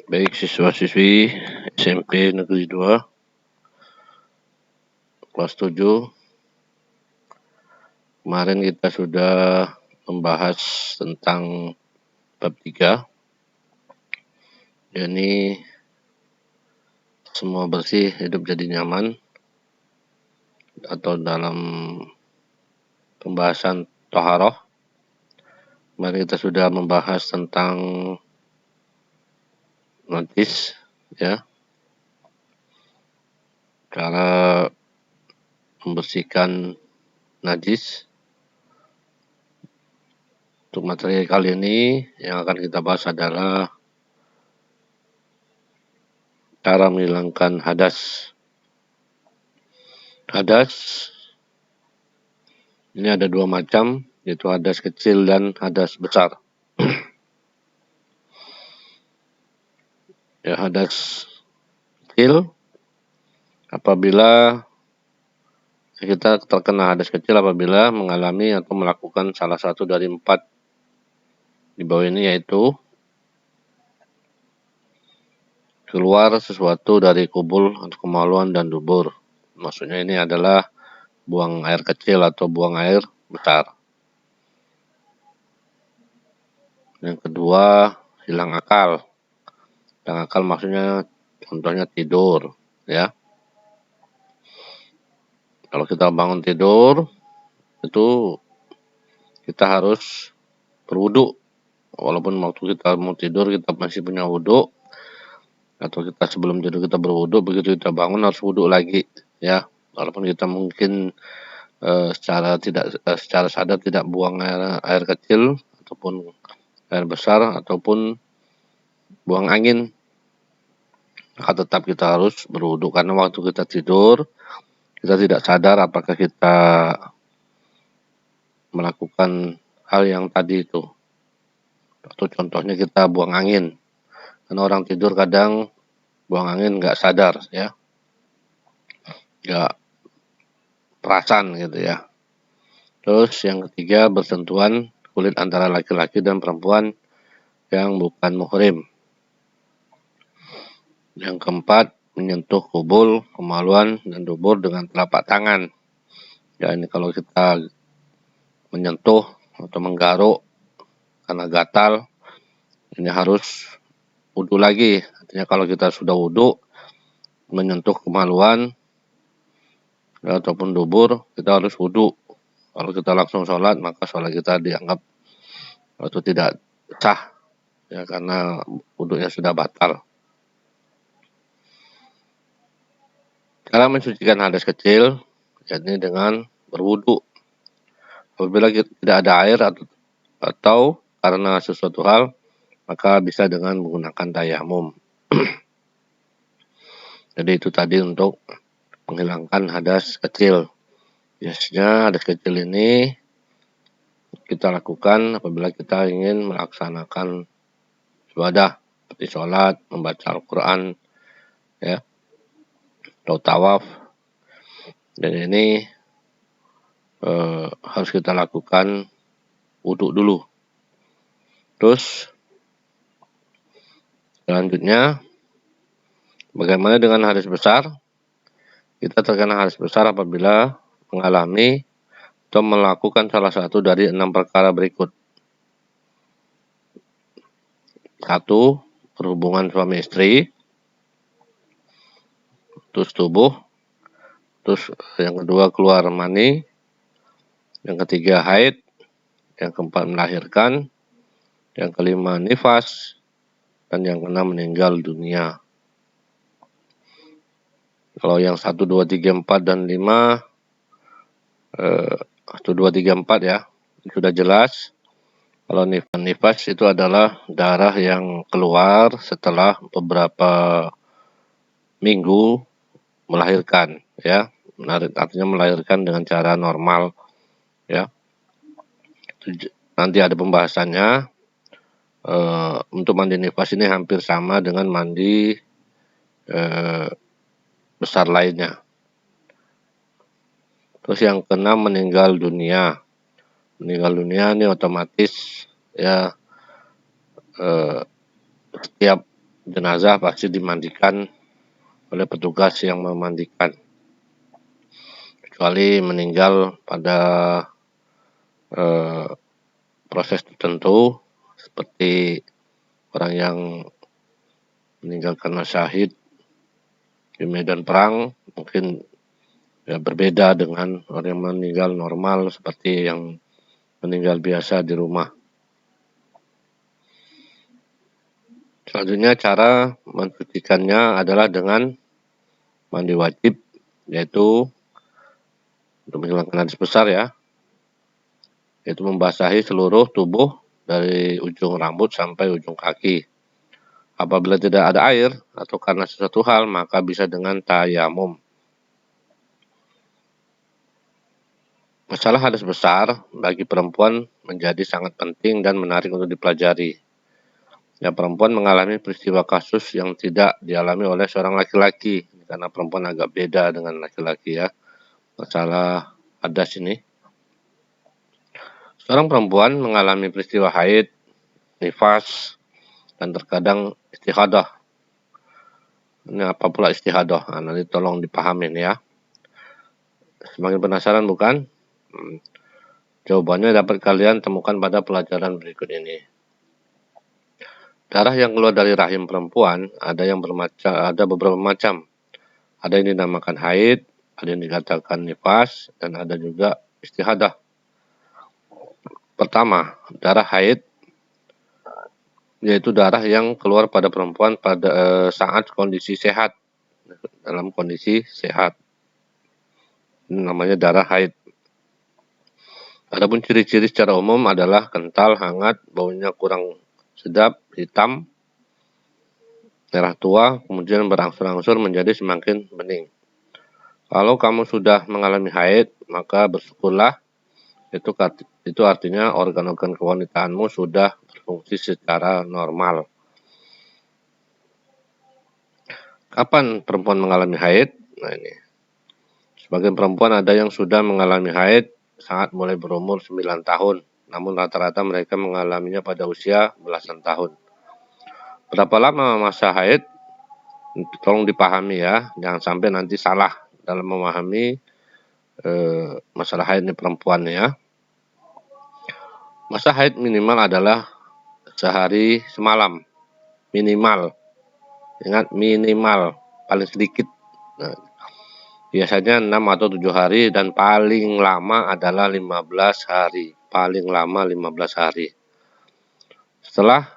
Baik siswa-siswi SMP Negeri 2 kelas 7. Kemarin kita sudah membahas tentang bab 3, yakni semua bersih hidup jadi nyaman, atau dalam pembahasan Thaharah. Kemarin kita sudah membahas tentang najis, ya, cara membersihkan najis. Untuk materi kali ini yang akan kita bahas adalah cara menghilangkan hadas. Hadas ini ada dua macam, yaitu hadas kecil dan hadas besar. Ya, hadas kecil apabila kita terkena hadas kecil apabila mengalami atau melakukan salah satu dari 4 di bawah ini, yaitu keluar sesuatu dari kubul atau kemaluan dan dubur. Maksudnya ini adalah buang air kecil atau buang air besar. Yang kedua, hilang akal. Hilang akal maksudnya contohnya tidur, ya. Kalau kita bangun tidur, itu kita harus berwudu. Walaupun waktu kita mau tidur kita masih punya wudu, atau kita sebelum tidur kita berwudu, begitu kita bangun harus wudu lagi, ya. Walaupun kita mungkin secara sadar tidak buang air kecil ataupun air besar ataupun buang angin, maka tetap kita harus berwudu, karena waktu kita tidur kita tidak sadar apakah kita melakukan hal yang tadi itu. Atau contohnya kita buang angin, karena orang tidur kadang buang angin nggak sadar, ya, nggak perasan gitu, ya. Terus yang ketiga, bersentuhan kulit antara laki-laki dan perempuan yang bukan muhrim. Yang keempat, menyentuh kubul, kemaluan, dan dubur dengan telapak tangan. Ya, ini kalau kita menyentuh atau menggaruk karena gatal, ini harus wudu lagi. Artinya kalau kita sudah wudu, menyentuh kemaluan ya, ataupun dubur, kita harus wudu. Kalau kita langsung sholat, maka sholat kita dianggap atau tidak sah, ya, karena wudunya sudah batal. Cara mensucikan hadas kecil, yakni dengan berwudu. Apabila tidak ada air atau karena sesuatu hal, maka bisa dengan menggunakan tayamum. Jadi itu tadi untuk menghilangkan hadas kecil. Biasanya hadas kecil ini kita lakukan apabila kita ingin melaksanakan ibadah seperti sholat, membaca Al-Quran, ya, atau tawaf. Dan ini harus kita lakukan wudu dulu. Terus selanjutnya, bagaimana dengan hadas besar? Kita terkena hadas besar apabila mengalami atau melakukan salah satu dari 6 perkara berikut. 1. Berhubungan suami istri. Terus tubuh. Terus yang kedua keluar mani. Yang ketiga haid. Yang keempat melahirkan. Yang kelima nifas. Dan yang keenam meninggal dunia. Kalau yang 1, 2, 3, 4, dan 5, 1, 2, 3, 4 ya, sudah jelas. Kalau nifas itu adalah darah yang keluar setelah beberapa minggu melahirkan, ya. Artinya melahirkan dengan cara normal, ya. Nanti ada pembahasannya. Untuk mandi nifas ini hampir sama dengan mandi besar lainnya. Terus yang keenam meninggal dunia. Meninggal dunia ini otomatis, ya, setiap jenazah pasti dimandikan oleh petugas yang memandikan, kecuali meninggal pada eh, proses tertentu seperti orang yang meninggal karena syahid di medan perang, mungkin ya berbeda dengan orang yang meninggal normal seperti yang meninggal biasa di rumah. Selanjutnya cara mensucikannya adalah dengan mandi wajib, yaitu untuk menghilangkan najis besar ya, yaitu membasahi seluruh tubuh dari ujung rambut sampai ujung kaki. Apabila tidak ada air atau karena sesuatu hal, maka bisa dengan tayamum. Masalah hadas besar bagi perempuan menjadi sangat penting dan menarik untuk dipelajari. Ya, perempuan mengalami peristiwa kasus yang tidak dialami oleh seorang laki-laki, karena perempuan agak beda dengan laki-laki ya, masalah hadas ini. Seorang perempuan mengalami peristiwa haid, nifas, dan terkadang istihadah. Ini apa pula istihadah? Nah, nanti tolong dipahamin ya. Semakin penasaran bukan? Jawabannya dapat kalian temukan pada pelajaran berikut ini. Darah yang keluar dari rahim perempuan ada beberapa macam. Ada yang dinamakan haid, ada yang dikatakan nifas, dan ada juga istihadah. Pertama, darah haid yaitu darah yang keluar pada perempuan pada saat kondisi sehat, dalam kondisi sehat. Ini namanya darah haid. Adapun ciri-ciri secara umum adalah kental, hangat, baunya kurang sedap, hitam, merah tua, kemudian berangsur-angsur menjadi semakin bening. Kalau kamu sudah mengalami haid, maka bersyukurlah. Itu artinya organ-organ kewanitaanmu sudah berfungsi secara normal. Kapan perempuan mengalami haid? Nah ini, sebagian perempuan ada yang sudah mengalami haid saat mulai berumur 9 tahun, namun rata-rata mereka mengalaminya pada usia belasan tahun. Berapa lama masa haid? Tolong dipahami ya, jangan sampai nanti salah dalam memahami masalah haid ini perempuan ya. Masa haid minimal adalah sehari semalam, minimal. Ingat minimal, paling sedikit. Nah, biasanya 6 atau 7 hari dan paling lama adalah 15 hari. Paling lama 15 hari. Setelah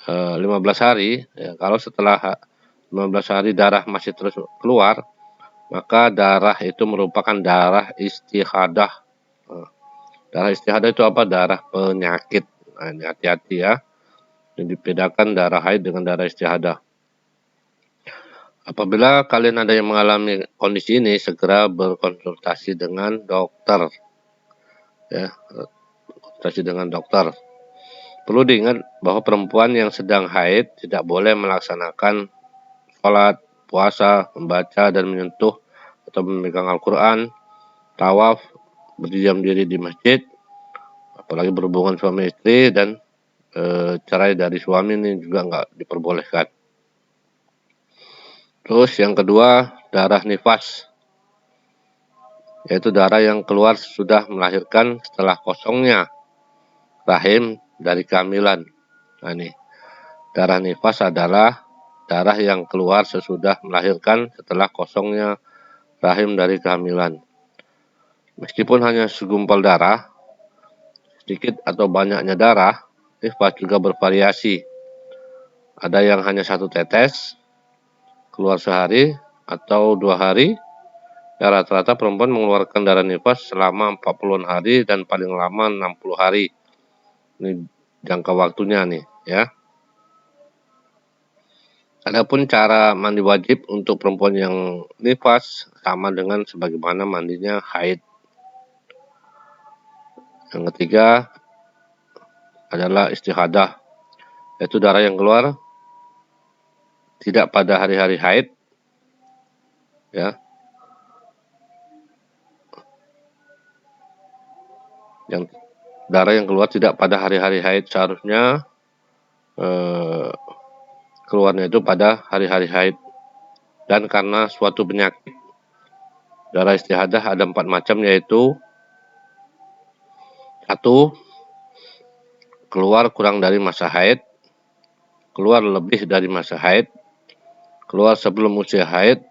15 hari, ya, kalau setelah 15 hari darah masih terus keluar, maka darah itu merupakan darah istihadah. Darah istihadah itu apa? Darah penyakit. Nah, ini hati-hati ya. Yang dibedakan darah haid dengan darah istihadah. Apabila kalian ada yang mengalami kondisi ini, segera berkonsultasi dengan dokter. Ya, konsultasi dengan dokter. Perlu diingat bahwa perempuan yang sedang haid tidak boleh melaksanakan sholat, puasa, membaca dan menyentuh atau memegang Al-Quran, tawaf, berdiam diri di masjid, apalagi berhubungan suami istri, dan cerai dari suami ini juga nggak diperbolehkan. Terus yang kedua, darah nifas, yaitu darah yang keluar sudah melahirkan setelah kosongnya rahim dari kehamilan. Nah ini, darah nifas adalah darah yang keluar sesudah melahirkan setelah kosongnya rahim dari kehamilan. Meskipun hanya segumpal darah, sedikit atau banyaknya darah, nifas juga bervariasi. Ada yang hanya 1 tetes, keluar sehari atau 2 hari. Ya, rata-rata perempuan mengeluarkan darah nifas selama 40 hari dan paling lama 60 hari. Ini jangka waktunya nih ya. Adapun cara mandi wajib untuk perempuan yang nifas sama dengan sebagaimana mandinya haid. Yang ketiga adalah istihadah, yaitu darah yang keluar tidak pada hari-hari haid ya. Yang darah yang keluar tidak pada hari-hari haid seharusnya keluarnya itu pada hari-hari haid. Dan karena suatu penyakit, darah istihadah ada 4 macam, yaitu 1. Keluar kurang dari masa haid, keluar lebih dari masa haid, keluar sebelum usia haid,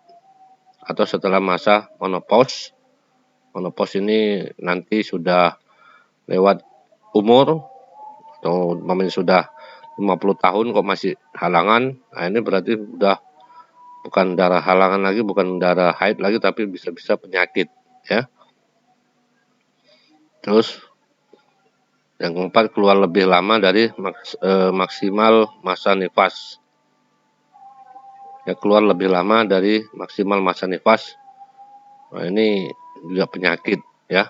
atau setelah masa menopause. Menopause ini nanti sudah lewat umur, atau umpamanya sudah 50 tahun kok masih halangan, nah ini berarti udah bukan darah halangan lagi, bukan darah haid lagi, tapi bisa-bisa penyakit ya. Terus yang keempat, keluar lebih lama dari maksimal masa nifas. Ya, keluar lebih lama dari maksimal masa nifas. Nah, ini juga penyakit ya.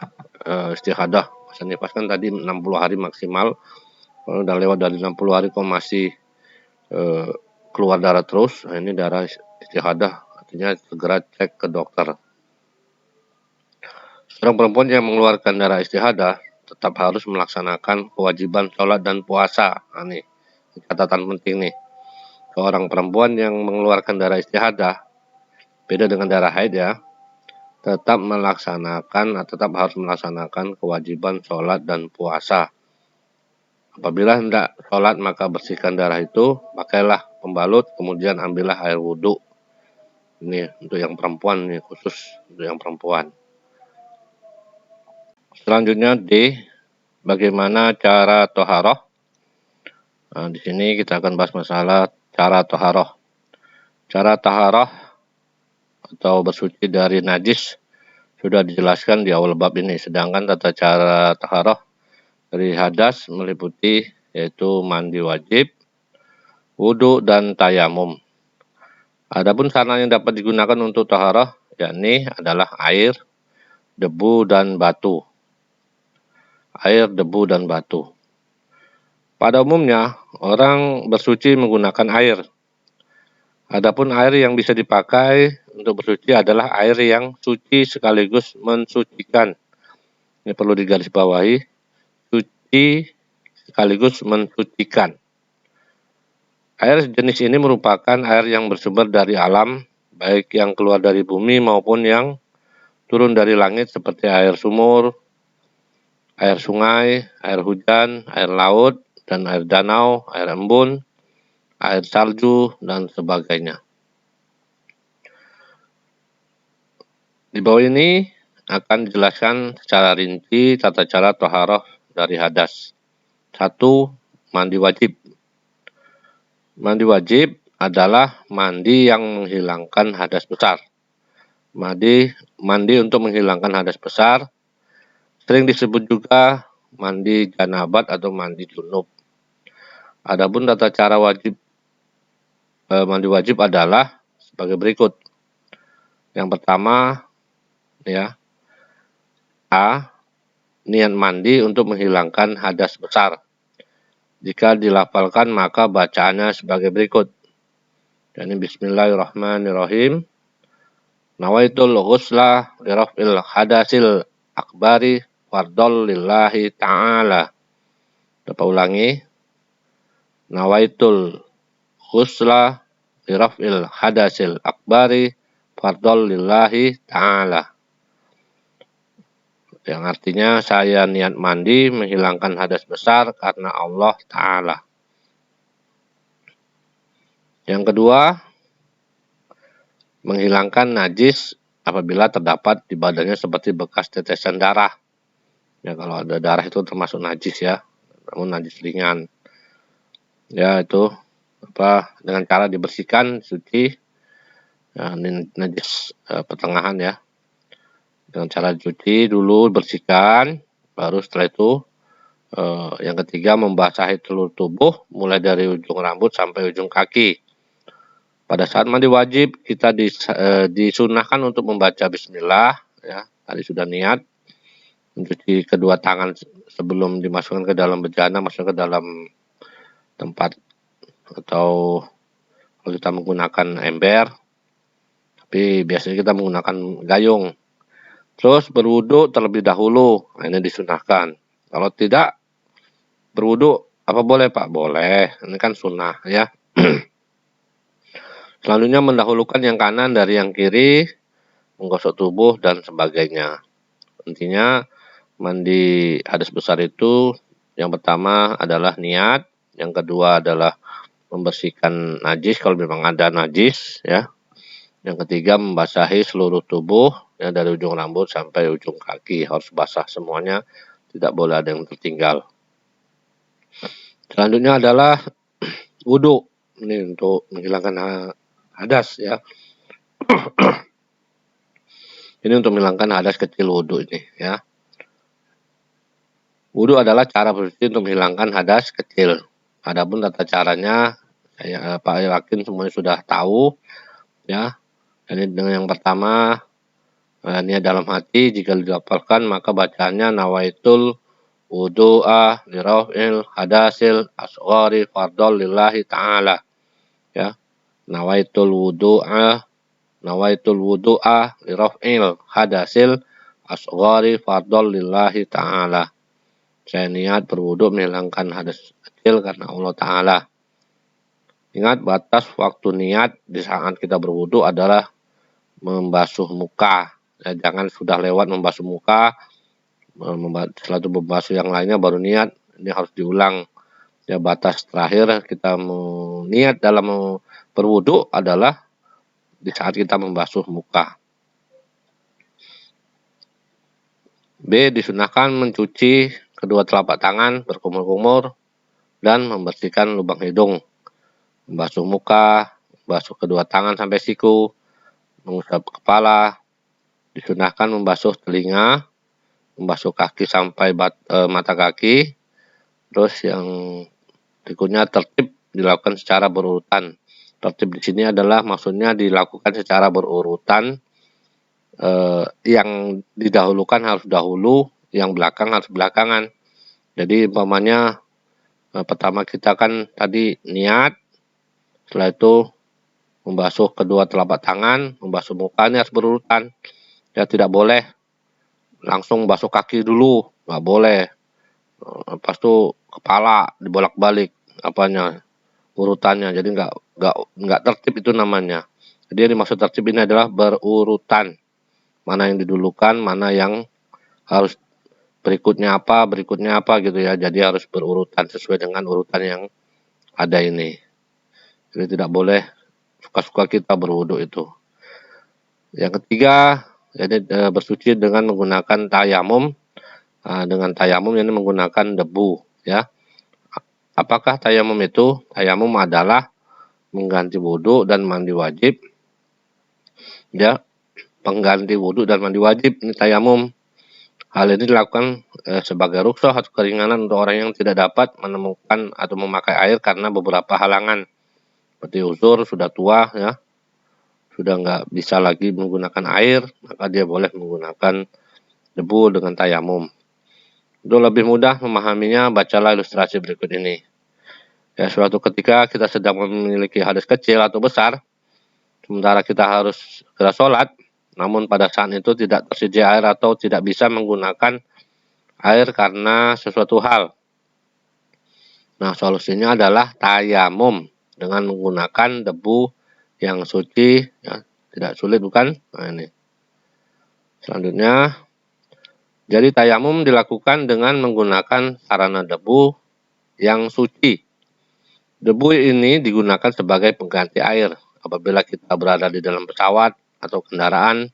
Istihadah masa nifas kan tadi 60 hari maksimal. Kalau udah lewat dari 60 hari kok masih keluar darah terus, nah ini darah istihadah, artinya segera cek ke dokter. Seorang perempuan yang mengeluarkan darah istihadah tetap harus melaksanakan kewajiban sholat dan puasa. Nah, ini catatan penting nih. Seorang perempuan yang mengeluarkan darah istihadah, beda dengan darah haid ya, tetap harus melaksanakan kewajiban sholat dan puasa. Apabila hendak sholat, maka bersihkan darah itu, pakailah pembalut, kemudian ambillah air wudhu. Ini untuk yang perempuan, ini khusus untuk yang perempuan. Selanjutnya D, bagaimana cara toharoh. Nah, di sini kita akan bahas masalah cara toharoh. Cara toharoh atau bersuci dari najis sudah dijelaskan di awal bab ini. Sedangkan tata cara toharoh dari hadas meliputi yaitu mandi wajib, wudhu, dan tayamum. Adapun sarana yang dapat digunakan untuk toharoh yakni adalah air, debu, dan batu. Air, debu, dan batu. Pada umumnya, orang bersuci menggunakan air. Adapun air yang bisa dipakai untuk bersuci adalah air yang suci sekaligus mensucikan. Ini perlu digarisbawahi, suci sekaligus mensucikan. Air jenis ini merupakan air yang bersumber dari alam, baik yang keluar dari bumi maupun yang turun dari langit seperti air sumur, air sungai, air hujan, air laut, dan air danau, air embun, air salju, dan sebagainya. Di bawah ini akan dijelaskan secara rinci tata cara toharoh dari hadas. 1. Mandi wajib. Mandi wajib adalah mandi yang menghilangkan hadas besar. Mandi untuk menghilangkan hadas besar sering disebut juga mandi janabat atau mandi junub. Adapun tata cara mandi wajib adalah sebagai berikut. Yang pertama ya, A. Niat mandi untuk menghilangkan hadas besar. Jika dilafalkan maka bacaannya sebagai berikut. Yani bismillahirrahmanirrahim. Nawaitul ghusla liraf'il hadasil akbari fardol lillahi ta'ala. Dapat ulangi. Nawaitul ghusla liraf'il hadasil akbari fardol lillahi ta'ala. Yang artinya saya niat mandi menghilangkan hadas besar karena Allah Ta'ala. Yang kedua, menghilangkan najis apabila terdapat di badannya seperti bekas tetesan darah. Ya, kalau ada darah itu termasuk najis ya, namun najis ringan. Ya, itu dengan cara dibersihkan, suci, ya, ini najis pertengahan ya. Dengan cara cuci dulu, bersihkan, baru setelah itu yang ketiga membasahi seluruh tubuh mulai dari ujung rambut sampai ujung kaki. Pada saat mandi wajib kita disunahkan untuk membaca bismillah ya. Tadi sudah niat mencuci kedua tangan sebelum dimasukkan ke dalam bejana, masuk ke dalam tempat, atau kalau kita menggunakan ember, tapi biasanya kita menggunakan gayung. Terus berwudu terlebih dahulu, nah, ini disunahkan. Kalau tidak berwudu, apa boleh Pak? Boleh, ini kan sunnah ya. Selanjutnya mendahulukan yang kanan dari yang kiri, menggosok tubuh dan sebagainya. Intinya mandi hadas besar itu yang pertama adalah niat, yang kedua adalah membersihkan najis kalau memang ada najis ya. Yang ketiga membasahi seluruh tubuh ya, dari ujung rambut sampai ujung kaki harus basah semuanya, tidak boleh ada yang tertinggal. Selanjutnya adalah wudhu, ini untuk menghilangkan hadas ya. Ini untuk menghilangkan hadas kecil wudhu ini ya. Wudhu adalah cara bersuci untuk menghilangkan hadas kecil. Adapun tata caranya, Pak yakin semuanya sudah tahu ya. Jadi dengan yang pertama, niat dalam hati, jika dilafalkan maka bacaannya nawaitul wudu'a liraf'il hadasil asghari fardol lillahi ta'ala ya. Nawaitul wudu'a liraf'il hadasil asghari fardol lillahi ta'ala. Saya niat berwudu menghilangkan hadas kecil karena Allah Ta'ala. Ingat batas waktu niat di saat kita berwudu adalah membasuh muka. Ya, jangan sudah lewat membasuh muka, setelah itu membasuh yang lainnya baru niat. Ini harus diulang. Ya, batas terakhir kita niat dalam berwudu adalah di saat kita membasuh muka. B. Disunahkan mencuci kedua telapak tangan berkumur-kumur dan membersihkan lubang hidung. Membasuh muka, membasuh kedua tangan sampai siku, mengusap kepala. Disunahkan membasuh telinga, membasuh kaki sampai mata kaki. Terus yang berikutnya tertib dilakukan secara berurutan. Tertib di sini adalah maksudnya dilakukan secara berurutan. Yang didahulukan harus dahulu, yang belakang harus belakangan. Jadi umpamanya pertama kita kan tadi niat, setelah itu membasuh kedua telapak tangan, membasuh muka, ini harus berurutan. Ya, tidak boleh langsung basuh kaki dulu, nggak boleh. Lepas itu kepala dibolak-balik urutannya, jadi nggak tertib itu namanya. Jadi yang dimaksud tertib ini adalah berurutan. Mana yang didulukan, mana yang harus berikutnya apa gitu ya. Jadi harus berurutan sesuai dengan urutan yang ada ini. Jadi tidak boleh suka-suka kita berwudu itu. Yang ketiga, jadi bersuci dengan menggunakan tayamum. Dengan tayamum ini menggunakan debu ya. Apakah tayamum itu? Tayamum adalah mengganti wudu dan mandi wajib. Ya, pengganti wudu dan mandi wajib ini tayamum. Hal ini dilakukan sebagai rukhsah atau keringanan untuk orang yang tidak dapat menemukan atau memakai air karena beberapa halangan. Seperti uzur, sudah tua ya, sudah nggak bisa lagi menggunakan air, maka dia boleh menggunakan debu dengan tayamum. Untuk lebih mudah memahaminya, bacalah ilustrasi berikut ini. Ya, suatu ketika kita sedang memiliki hadas kecil atau besar, sementara kita harus segera sholat, namun pada saat itu tidak tersedia air atau tidak bisa menggunakan air karena sesuatu hal. Nah, solusinya adalah tayamum dengan menggunakan debu yang suci, ya, tidak sulit bukan? Nah, ini. Selanjutnya, jadi tayamum dilakukan dengan menggunakan sarana debu yang suci. Debu ini digunakan sebagai pengganti air apabila kita berada di dalam pesawat atau kendaraan.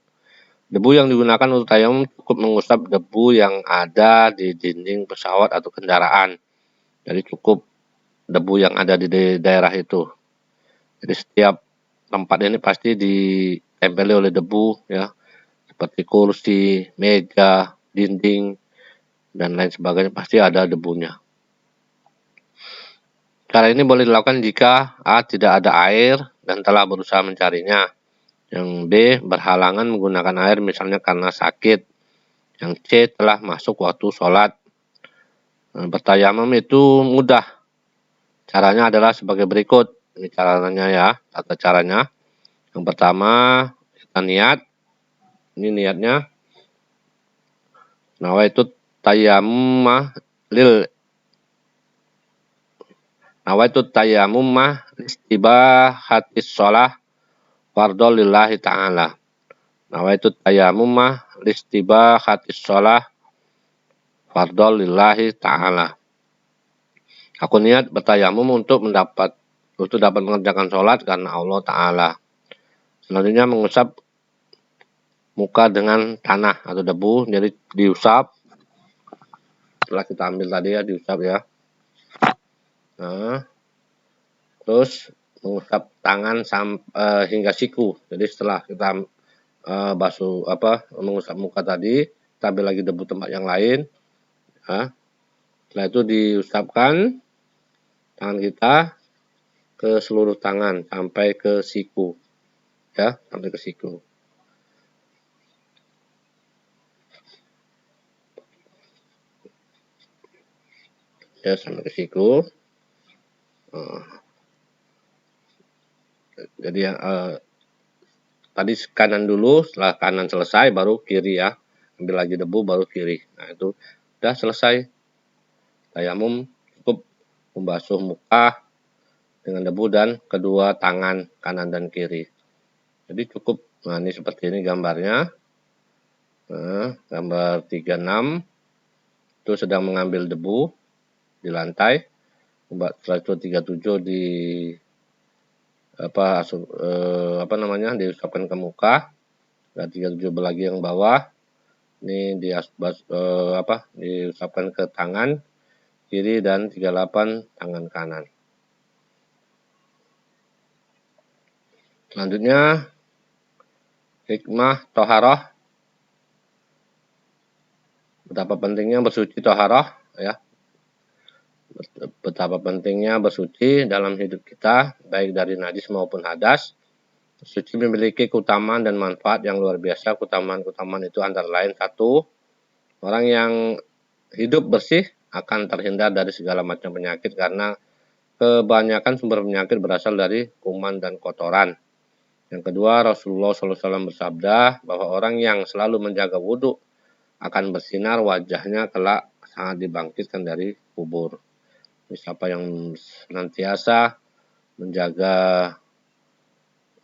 Debu yang digunakan untuk tayamum cukup mengusap debu yang ada di dinding pesawat atau kendaraan. Jadi cukup debu yang ada di daerah itu. Jadi setiap tempat ini pasti ditempeli oleh debu ya, seperti kursi, meja, dinding, dan lain sebagainya pasti ada debunya. Cara ini boleh dilakukan jika A. Tidak ada air dan telah berusaha mencarinya. Yang B. Berhalangan menggunakan air misalnya karena sakit. Yang C. Telah masuk waktu sholat. Bertayamum itu mudah. Caranya adalah sebagai berikut. Ini caranya ya, tata caranya. Yang pertama, kita niat. Ini niatnya. Nawaitu tayammumah lil Nawaitu tayammumah istibahatis sholah fardhu lillahi ta'ala. Nawaitu tayammuma listibahatis shalah fardhu lillahi ta'ala. Aku niat bertayamum untuk dapat mengerjakan sholat karena Allah Ta'ala. Selanjutnya mengusap muka dengan tanah atau debu, jadi diusap. Setelah kita ambil tadi ya, diusap ya. Nah, terus mengusap tangan hingga siku. Jadi setelah kita mengusap muka tadi, kita ambil lagi debu tempat yang lain. Nah, setelah itu diusapkan tangan kita ke seluruh tangan sampai ke siku. Ya, sampai ke siku. Ya, sampai ke siku. Jadi tadi kanan dulu, setelah kanan selesai baru kiri ya. Ambil lagi debu baru kiri. Nah, itu udah selesai. Tayamum cukup membasuh muka dengan debu dan kedua tangan kanan dan kiri. Jadi cukup. Nah, ini seperti ini gambarnya. Nah, gambar 36 itu sedang mengambil debu di lantai. Setelah itu 37 diusapkan ke muka. Dan 37 lagi yang bawah ini diusapkan ke tangan kiri dan 38 tangan kanan. Selanjutnya hikmah toharoh. Betapa pentingnya bersuci toharoh ya. Betapa pentingnya bersuci dalam hidup kita, baik dari najis maupun hadas. Suci memiliki keutamaan dan manfaat yang luar biasa. Keutamaan itu antara lain: satu, orang yang hidup bersih akan terhindar dari segala macam penyakit karena kebanyakan sumber penyakit berasal dari kuman dan kotoran. Yang kedua, Rasulullah SAW bersabda bahwa orang yang selalu menjaga wudhu akan bersinar wajahnya kelak sangat dibangkitkan dari kubur. Siapa yang senantiasa menjaga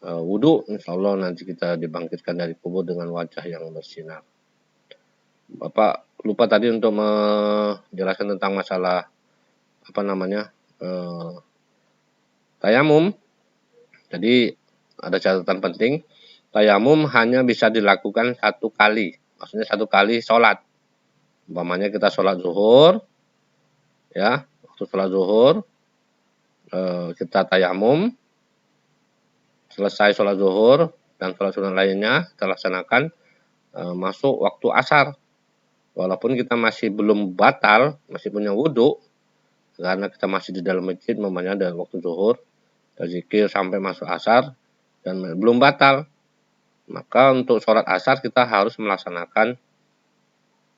wudhu, insya Allah nanti kita dibangkitkan dari kubur dengan wajah yang bersinar. Bapak lupa tadi untuk menjelaskan tentang masalah tayamum. Jadi ada catatan penting, tayamum hanya bisa dilakukan satu kali, maksudnya satu kali sholat. Umpamanya kita sholat zuhur, ya, waktu sholat zuhur kita tayamum, selesai sholat zuhur dan sholat sunat lainnya kita laksanakan, masuk waktu asar. Walaupun kita masih belum batal, masih punya wudhu, karena kita masih di dalam masjid, umpamanya dari waktu zuhur, zikir sampai masuk asar, dan belum batal, maka untuk sholat asar kita harus melaksanakan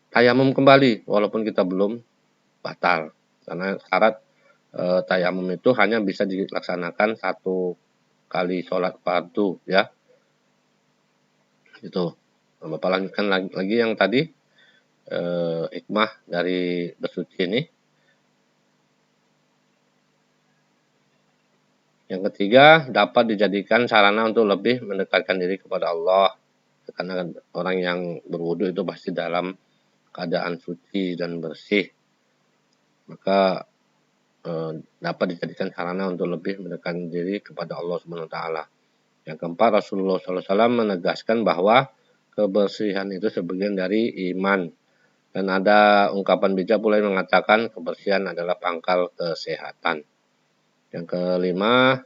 tayamum kembali, walaupun kita belum batal. Karena syarat tayamum itu hanya bisa dilaksanakan satu kali sholat fardu, ya. Itu. Bapak lanjutkan lagi yang tadi, hikmah dari bersuci ini. Yang ketiga, dapat dijadikan sarana untuk lebih mendekatkan diri kepada Allah. Karena orang yang berwudu itu pasti dalam keadaan suci dan bersih. Maka dapat dijadikan sarana untuk lebih mendekatkan diri kepada Allah SWT. Yang keempat, Rasulullah SAW menegaskan bahwa kebersihan itu sebagian dari iman. Dan ada ungkapan bijak pula yang mengatakan kebersihan adalah pangkal kesehatan. Yang kelima,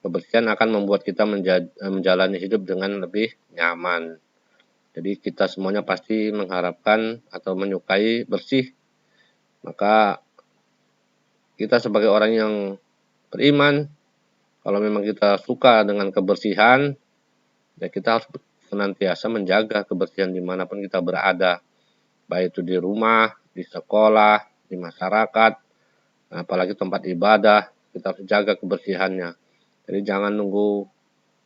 kebersihan akan membuat kita menjalani hidup dengan lebih nyaman. Jadi kita semuanya pasti mengharapkan atau menyukai bersih. Maka kita sebagai orang yang beriman, kalau memang kita suka dengan kebersihan, ya kita harus senantiasa menjaga kebersihan dimanapun kita berada. Baik itu di rumah, di sekolah, di masyarakat, apalagi tempat ibadah, kita harus jaga kebersihannya. Jadi jangan nunggu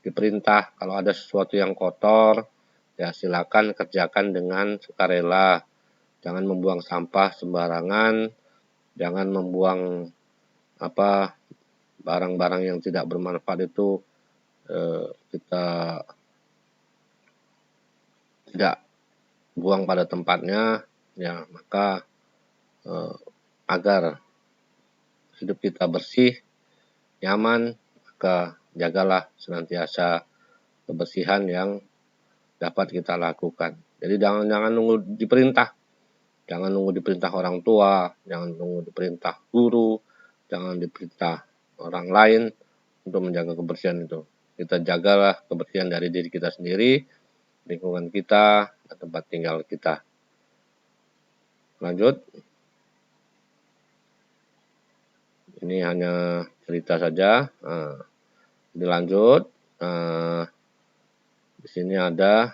diperintah, kalau ada sesuatu yang kotor, ya silakan kerjakan dengan sukarela. Jangan membuang sampah sembarangan, jangan membuang barang-barang yang tidak bermanfaat itu kita tidak buang pada tempatnya, ya maka agar hidup kita bersih, nyaman, maka jagalah senantiasa kebersihan yang dapat kita lakukan. Jadi jangan nunggu diperintah, jangan nunggu diperintah orang tua, jangan nunggu diperintah guru, jangan diperintah orang lain untuk menjaga kebersihan itu. Kita jagalah kebersihan dari diri kita sendiri, lingkungan kita, dan tempat tinggal kita. Lanjut. Ini hanya cerita saja. Dilanjut. Di sini ada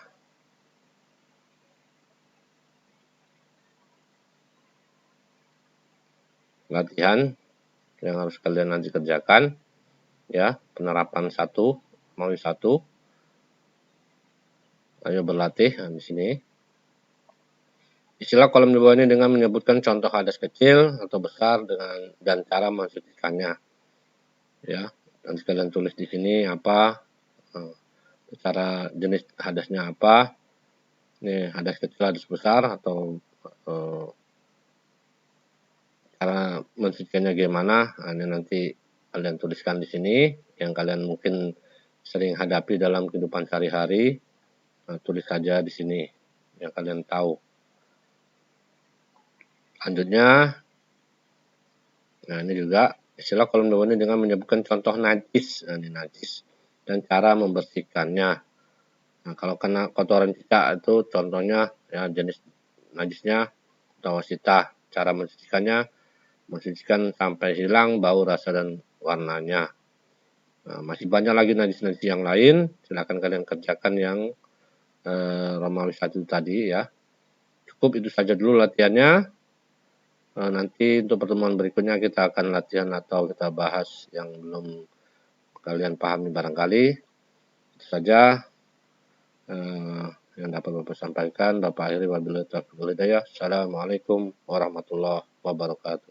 latihan yang harus kalian nanti kerjakan, ya, penerapan 1, mau 1. Ayo berlatih. Nah, di sini. Istilah kolom di bawah ini dengan menyebutkan contoh hadas kecil atau besar dan cara mensucikannya. Ya, nanti kalian tulis di sini apa, cara jenis hadasnya apa. Ini hadas kecil, hadas besar, atau cara mensucikannya gimana. Nah, ini nanti kalian tuliskan di sini yang kalian mungkin sering hadapi dalam kehidupan sehari-hari. Tulis saja di sini yang kalian tahu. Selanjutnya, nah ini juga istilah kolom bawah ini dengan menyebutkan contoh najis. Nah, ini najis dan cara membersihkannya. Nah, kalau kena kotoran cicak itu contohnya ya jenis najisnya atau wasita. Cara mensucikannya, mensucikan sampai hilang bau, rasa, dan warnanya. Nah, masih banyak lagi najis-najis yang lain. Silakan kalian kerjakan yang Romawi 1 tadi ya. Cukup itu saja dulu latihannya. Nanti untuk pertemuan berikutnya kita akan latihan atau kita bahas yang belum kalian pahami barangkali. Itu saja yang dapat Bapak sampaikan. Bapak akhiri wabillahi taufiq wal hidayah. Assalamualaikum warahmatullahi wabarakatuh.